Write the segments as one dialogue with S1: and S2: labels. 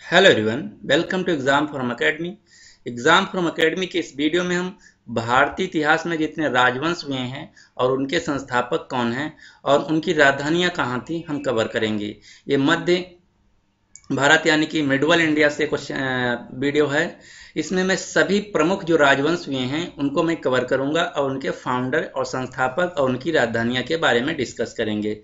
S1: Hello everyone, welcome to exam form academy. Exam form academy के इस video में हम भारतीय इतिहास में जितने राजवंश हुए हैं और उनके संस्थापक कौन हैं और उनकी राजधानियां कहाँ थी हम कवर करेंगे। ये मध्य भारत यानी कि मिडवल इंडिया से क्वेश्चन वीडियो है। इसमें मैं सभी प्रमुख जो राजवंश हुए हैं उनको मैं कवर करूंगा और उनके फाउंडर और संस्थापक और उनकी राजधानियां के बारे में डिस्कस करेंगे।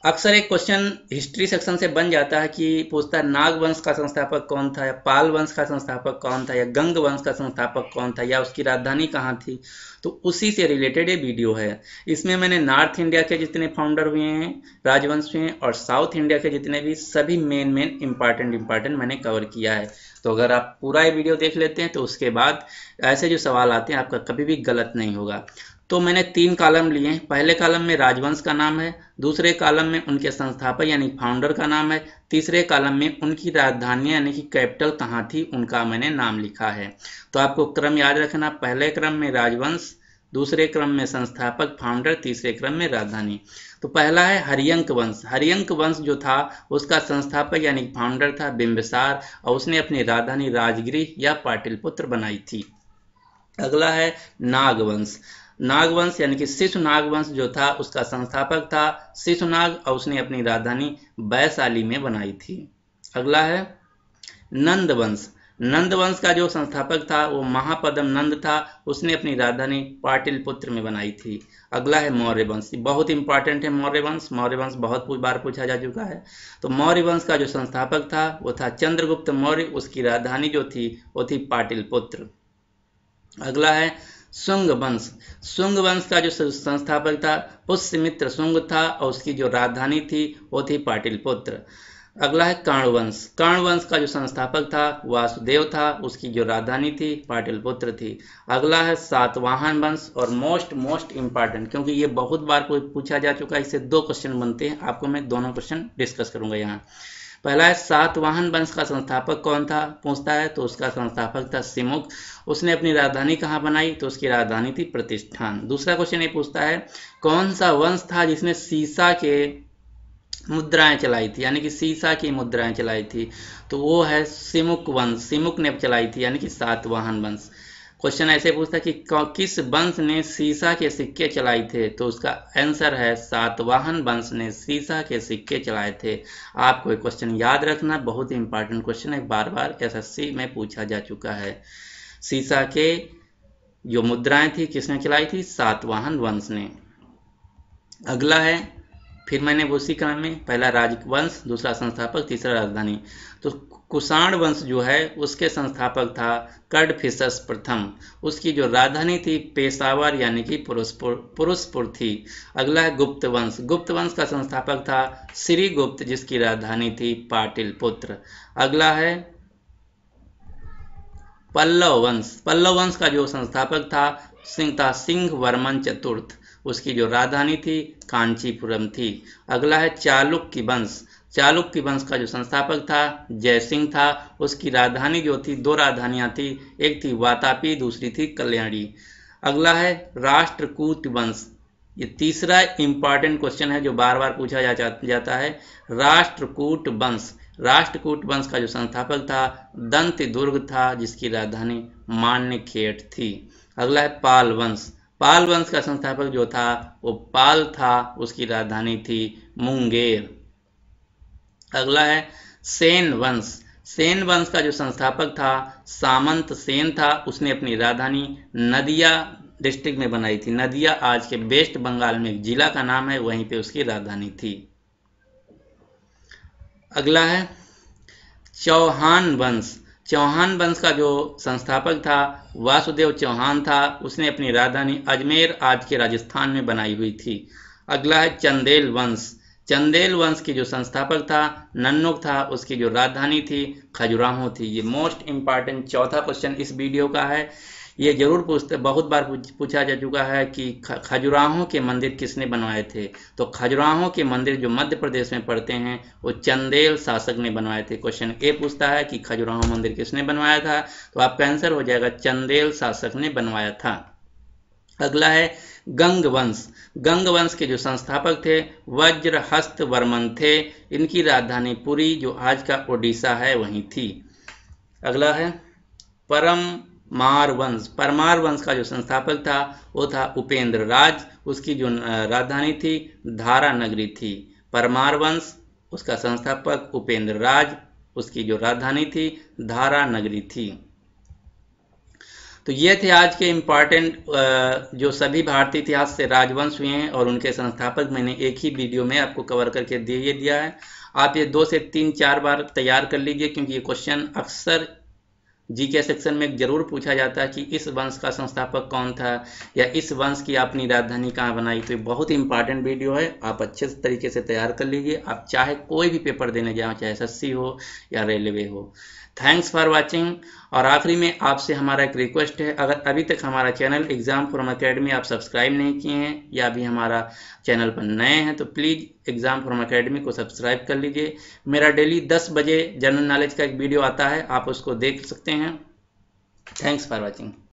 S1: अक्सर एक क्वेश्चन हिस्ट्री सेक्शन से बन जाता है कि पूछता है नाग वंश का संस्थापक कौन था, या पाल वंश का संस्थापक कौन था, या गंग वंश का संस्थापक कौन था, या उसकी राजधानी कहाँ थी। तो उसी से रिलेटेड ये वीडियो है। इसमें मैंने नॉर्थ इंडिया के जितने फाउंडर हुए हैं, राजवंश हुए हैं, और साउथ इंडिया के जितने भी सभी मेन इंपॉर्टेंट मैंने कवर किया है। तो अगर आप पूरा ये वीडियो देख लेते हैं तो उसके बाद ऐसे जो सवाल आते हैं आपका कभी भी गलत नहीं होगा। तो मैंने 3 कॉलम लिए हैं। पहले कॉलम में राजवंश का नाम है, दूसरे कॉलम में उनके संस्थापक यानी फाउंडर का नाम है, तीसरे कॉलम में उनकी राजधानी यानी कि कैपिटल कहाँ थी उनका मैंने नाम लिखा है। तो आपको क्रम याद रखना, पहले क्रम में राजवंश, दूसरे क्रम में संस्थापक फाउंडर, तीसरे क्रम में राजधानी। तो पहला है हरियंक वंश। हरियंक वंश जो था उसका संस्थापक यानी फाउंडर था बिंबिसार, और उसने अपनी राजधानी राजगृह या पाटलिपुत्र बनाई थी। अगला है नागवंश। नागवंश यानी कि शिशुनाग वंश जो था उसका संस्थापक था शिशुनाग, और उसने अपनी राजधानी वैशाली में बनाई थी। अगला है नंद वंश। नंद वंश का जो संस्थापक था वो महापद्म नंद था, उसने अपनी राजधानी पाटलिपुत्र में बनाई थी। अगला है मौर्य वंश। बहुत इंपॉर्टेंट है मौर्य वंश। मौर्य वंश बहुत बार पूछा जा चुका है। तो मौर्य वंश का जो संस्थापक था वो था चंद्रगुप्त मौर्य, उसकी राजधानी जो थी वो थी पाटलिपुत्र। अगला है शुंग वंश। शुंग वंश का जो संस्थापक था पुष्यमित्र शुंग था, और उसकी जो राजधानी थी वो थी पाटलिपुत्र। अगला है कर्ण वंश। कर्ण वंश का जो संस्थापक था वासुदेव था, उसकी जो राजधानी थी पाटलिपुत्र थी। अगला है सातवाहन वंश, और मोस्ट इंपॉर्टेंट क्योंकि ये बहुत बार पूछा जा चुका है, इससे 2 क्वेश्चन बनते हैं। आपको मैं दोनों क्वेश्चन डिस्कस करूंगा यहाँ। पहला है सातवाहन वंश का संस्थापक कौन था पूछता है, तो उसका संस्थापक था सिमुक। उसने अपनी राजधानी कहाँ बनाई, तो उसकी राजधानी थी प्रतिष्ठान। दूसरा क्वेश्चन ये पूछता है कौन सा वंश था जिसने सीसा के मुद्राएं चलाई थी, यानी कि सीसा की मुद्राएं चलाई थी, तो वो है सिमुक वंश। सिमुक ने चलाई थी यानी कि सातवाहन वंश। क्वेश्चन ऐसे पूछता है कि किस वंश ने सीसा के सिक्के चलाए थे, तो उसका आंसर है सातवाहन वंश ने सीसा के सिक्के चलाए थे। आपको एक क्वेश्चन याद रखना, बहुत ही इंपॉर्टेंट क्वेश्चन है, बार बार एसएससी में पूछा जा चुका है। सीसा के जो मुद्राएं थी किसने चलाई थी, सातवाहन वंश ने। अगला है फिर मैंने उसी क्रम में पहला राजवंश, दूसरा संस्थापक, तीसरा राजधानी। तो कुषाण वंश जो है उसके संस्थापक था कडफिसस प्रथम, उसकी जो राजधानी थी पेशावर यानी कि पुरुषपुर थी। अगला है गुप्त वंश। गुप्त वंश का संस्थापक था श्रीगुप्त, जिसकी राजधानी थी पाटलिपुत्र। अगला है पल्लव वंश। पल्लव वंश का जो संस्थापक था सिंह वर्मन चतुर्थ, उसकी जो राजधानी थी कांचीपुरम थी। अगला है चालुक्य वंश। चालुक्य वंश का जो संस्थापक था जयसिंह था, उसकी राजधानी जो थी, 2 राजधानियां थी, एक थी वातापी, दूसरी थी कल्याणी। अगला है राष्ट्रकूट वंश। ये तीसरा इंपॉर्टेंट क्वेश्चन है जो बार बार पूछा जाता है। राष्ट्रकूट वंश। राष्ट्रकूट वंश का जो संस्थापक था दंत दुर्ग था, जिसकी राजधानी मान्यखेड़ थी। अगला है पाल वंश। पाल वंश का संस्थापक जो था वो पाल था, उसकी राजधानी थी मुंगेर। अगला है सेन वंश। सेन वंश का जो संस्थापक था सामंत सेन था, उसने अपनी राजधानी नदिया डिस्ट्रिक्ट में बनाई थी। नदिया आज के वेस्ट बंगाल में एक जिला का नाम है, वहीं पे उसकी राजधानी थी। अगला है चौहान वंश। चौहान वंश का जो संस्थापक था वासुदेव चौहान था, उसने अपनी राजधानी अजमेर आज के राजस्थान में बनाई हुई थी। अगला है चंदेल वंश। चंदेल वंश की जो संस्थापक था नन्नुक था, उसकी जो राजधानी थी खजुराहो थी। ये मोस्ट इंपॉर्टेंट चौथा क्वेश्चन इस वीडियो का है। ये जरूर बहुत बार पूछा जा चुका है कि खजुराहो के मंदिर किसने बनवाए थे, तो खजुराहो के मंदिर जो मध्य प्रदेश में पड़ते हैं वो चंदेल शासक ने बनवाए थे। क्वेश्चन ए पूछता है कि खजुराहो मंदिर किसने बनवाया था, तो आपका आंसर हो जाएगा चंदेल शासक ने बनवाया था। अगला है गंग वंश। गंग वंश के जो संस्थापक थे वज्रहस्त वर्मन थे। इनकी राजधानी पुरी, जो आज का ओडिशा है, वहीं थी। अगला है परमार वंश। परमार वंश का जो संस्थापक था वो था उपेंद्र राज। उसकी जो राजधानी थी धारा नगरी थी। परमार वंश, उसका संस्थापक उपेंद्र राज, उसकी जो राजधानी थी धारा नगरी थी। तो ये थे आज के इम्पॉर्टेंट जो सभी भारतीय इतिहास से राजवंश हुए हैं और उनके संस्थापक मैंने एक ही वीडियो में आपको कवर करके दिया है। आप ये 2 से 3-4 बार तैयार कर लीजिए, क्योंकि ये क्वेश्चन अक्सर जीके सेक्शन में जरूर पूछा जाता है कि इस वंश का संस्थापक कौन था या इस वंश की अपनी राजधानी कहाँ बनाई। तो ये बहुत ही इंपॉर्टेंट वीडियो है, आप अच्छे तरीके से तैयार कर लीजिए। आप चाहे कोई भी पेपर देने जाओ, चाहे एसएससी हो या रेलवे हो। Thanks for watching. और आखिरी में आपसे हमारा एक रिक्वेस्ट है, अगर अभी तक हमारा चैनल एग्जाम फॉरम अकेडमी आप सब्सक्राइब नहीं किए हैं या अभी हमारा चैनल पर नए हैं तो प्लीज़ एग्जाम फॉरम अकेडमी को सब्सक्राइब कर लीजिए। मेरा डेली 10 बजे जनरल नॉलेज का एक वीडियो आता है, आप उसको देख सकते हैं। Thanks for watching.